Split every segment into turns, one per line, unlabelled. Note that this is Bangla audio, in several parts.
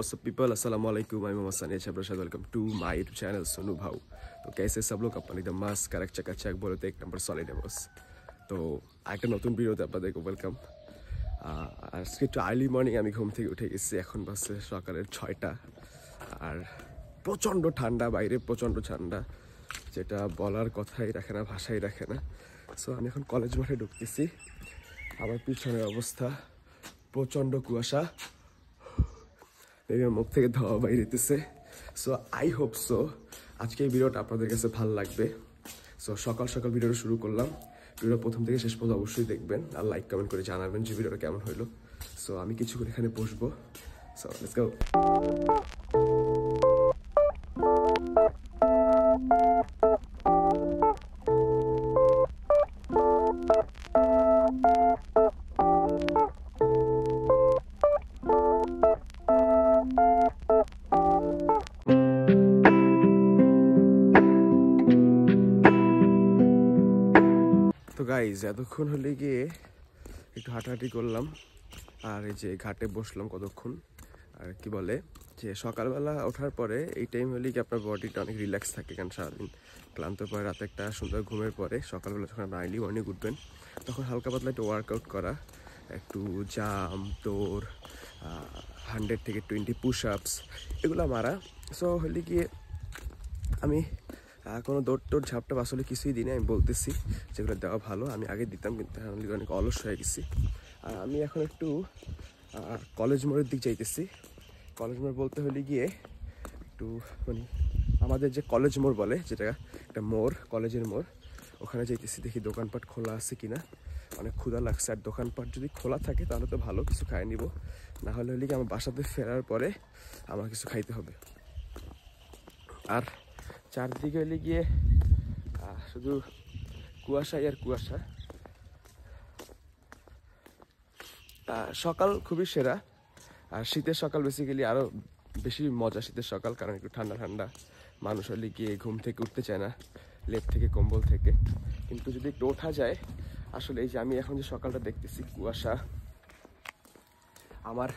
What's up people, Assalamualaikum, I'm Mohammad Sania Chabrashad, welcome to my YouTube channel Sonu Bhau। तो कैसे सब लोग अपन एकदम मस्त करेक्ट चकाचक बोले तो एक नंबर सॉलिड है बस। तो একটা নতুন ভিডিওতে আপনাদেরকে ওয়েলকাম। আজকে একটু আর্লি মর্নিং আমি ঘুম থেকে উঠে গেছি, এখন বাজে সকালের 6টা আর প্রচণ্ড ঠান্ডা, বাইরে প্রচণ্ড ঠান্ডা, যেটা বলার কথাই রাখে না, ভাষাই রাখে না। সো আমি এখন কলেজ মাঠে ঢুকতেছি, আমার পিছনের অবস্থা প্রচণ্ড কুয়াশা, বেবি মুখ থেকে ধোয়া বাইরেতেছে। সো আই হোপ সো আজকে এই ভিডিওটা আপনাদের কাছে ভালো লাগবে। সো সকাল সকাল ভিডিওটা শুরু করলাম, ভিডিও প্রথম থেকে শেষ পর্যন্ত অবশ্যই দেখবেন আর লাইক কমেন্ট করে জানাবেন যে ভিডিওটা কেমন হলো। সো আমি কিছুক্ষণ এখানে বসবো, সো লেটস গো। তো গাইজ এতক্ষণ হলে গিয়ে একটু হাঁটাহাঁটি করলাম আর এই যে ঘাটে বসলাম কতক্ষণ। আর কি বলে যে সকালবেলা ওঠার পরে এই টাইম হলে কি আপনার বডিটা অনেক রিল্যাক্স থাকে, কারণ সারাদিন ক্লান্ত পরে রাতে একটা সুন্দর ঘুমের পরে সকালবেলা যখন আপনি আর্লি মর্নিং উঠবেন তখন হালকা পাতলা একটু ওয়ার্কআউট করা, একটু জাম্প, দৌড়, 100 থেকে 20 পুশ আপস এগুলো মারা। সো হলে গিয়ে আমি কোনো দৌড় ঝাপটা আসলে কিছুই দিনে আমি বলতেছি যেগুলো দেওয়া ভালো, আমি আগে দিতাম কিন্তু অনেক অলস হয়ে গেছি। আর আমি এখন একটু কলেজ মোড়ের দিক যাইতেছি। কলেজ মোড় বলতে হলে গিয়ে একটু মানে আমাদের যে কলেজ মোড় বলে, যেটা একটা মোড়, কলেজের মোড়, ওখানে যাইতেছি, দেখি দোকানপাট খোলা আছে কিনা। অনেক ক্ষুধা লাগছে, আর দোকানপাট যদি খোলা থাকে তাহলে তো ভালো, কিছু খাই নিব, না হলে হলে কি আমার বাসাতে ফেরার পরে আমার কিছু খাইতে হবে। আর চারদিকে হলে গিয়ে শুধু কুয়াশাই আর কুয়াশা। সকাল খুবই সেরা, আর শীতের সকাল বেসিক্যালি আরও বেশি মজা শীতের সকাল, কারণ একটু ঠান্ডা ঠান্ডা, মানুষ হলে গিয়ে ঘুম থেকে উঠতে চায় না, লেপ থেকে কম্বল থেকে। কিন্তু যদি একটু ওঠা যায়, আসলে এই যে আমি এখন যে সকালটা দেখতেছি, কুয়াশা, আমার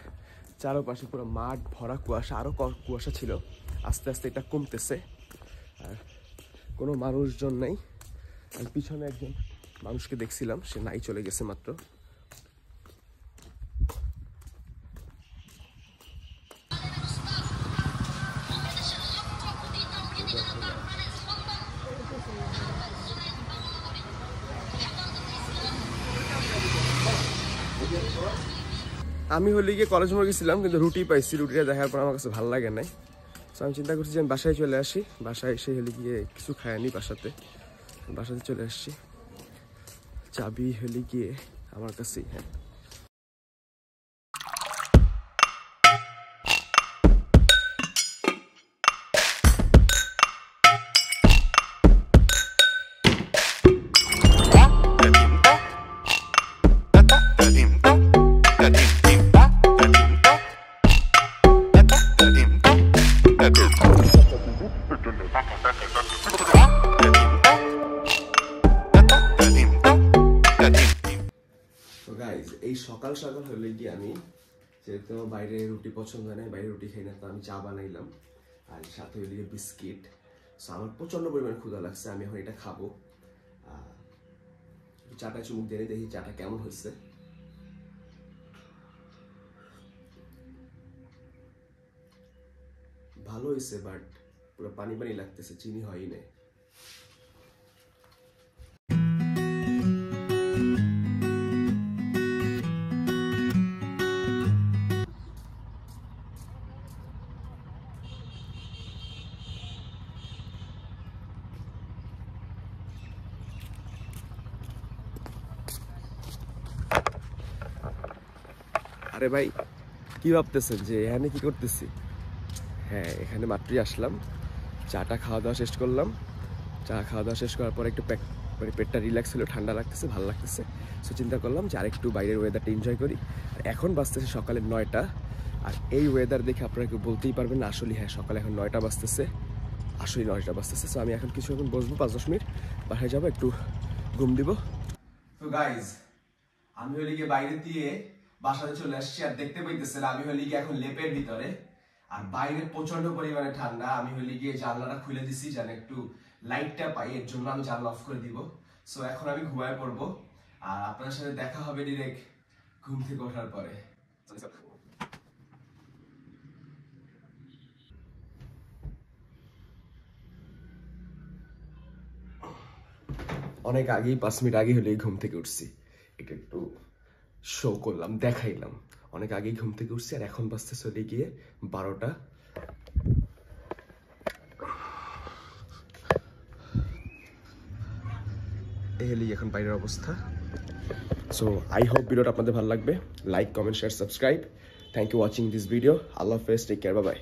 চারপাশে পুরো মাঠ ভরা কুয়াশা, আরও কুয়াশা ছিল, আস্তে আস্তে এটা কমতেছে, আর কোনো মানুষজন নেই। আমি পিছনে একজন মানুষকে দেখছিলাম, সে নাই, চলে গেছে মাত্র। আমি হলে গিয়ে কলেজ মোড় গেছিলাম, কিন্তু রুটি পাইছি, রুটিটা দেখার পর আমার কাছে ভালো লাগে নাই। তো আমি চিন্তা করছি যে আমি বাসায় চলে আসি, বাসায় এসে হলে গিয়ে কিছু খাইনি, বাসাতে চলে আসছি। চাবি হলে গিয়ে আমার কাছেই। হ্যাঁ, এই সকাল সকাল হলে গিয়ে আমি, যেহেতু বাইরে রুটি পছন্দ হয় না, বাইরে রুটি খাই না, তো আমি চা বানাইলাম আর সাথে হলে গিয়ে বিস্কিট। সো আমার প্রচণ্ড পরিমাণে ক্ষুধা লাগছে, আমি এখন এটা খাবো। চাটা চুমুক দিয়ে দেখি চাটা কেমন হয়েছে। ভালো হয়েছে, বাট পুরো পানি পানি লাগতেছে, চিনি হয়ই না। আরে ভাই, কি ভাবতেছেন যে এখানে কি করতেছি? হ্যাঁ, এখানে মাত্রই আসলাম, চাটা খাওয়া দাওয়া শেষ করলাম। চা খাওয়া দাওয়া শেষ করার পর একটু মানে পেটটা রিল্যাক্স হলো, ঠান্ডা লাগতেছে, ভালো লাগতেছে। সো চিন্তা করলাম যে আরেকটু বাইরের ওয়েদারটা এনজয় করি। এখন বাজতেছে সকালের 9টা, আর এই ওয়েদার দেখে আপনারা কেউ বলতেই পারবেন না আসলে হ্যাঁ সকালে এখন 9টা বাজতেছে, আসলে 9টা বাজতেছে। সো আমি এখন কিছুক্ষণ বসবো, 5-10 মিনিট, বাসায় যাবো, একটু ঘুম দিব। তো গাইজ আমি হলে গিয়ে বাইরে দিয়ে বাসাতে চলে আসছি, আর দেখতে পাইতেছেন আমি হলে গিয়ে এখন লেপের ভিতরে। আর বাইরে প্রচন্ড পরিমাণে ঠান্ডা। আমি হইলে গিয়ে জানলাটা খুলে দিছি যেন একটু লাইটটা পাই, এর জন্য আমি জানলা অফ করে দিব। সো এখন আমি ঘুমায় পড়বো, আর আপনার সাথে দেখা হবে ডিরেক্ট ঘুম থেকে ওঠার পরে। অনেক আগেই 5 মিনিট আগে হলেই ঘুম থেকে উঠছি, এটা একটু শো করলাম, দেখাইলাম। অনেক আগেই ঘুম থেকে উঠছি, আর এখন বাজতে চলে গিয়ে 12টা। এই হলেই এখন বাইরের অবস্থা। সো আই হোপ ভিডিওটা আপনাদের ভালো লাগবে। Like, comment, share, subscribe. Thank you watching this video. আল্লাহ হাফেজ, টেক কেয়ার, বাই বাই।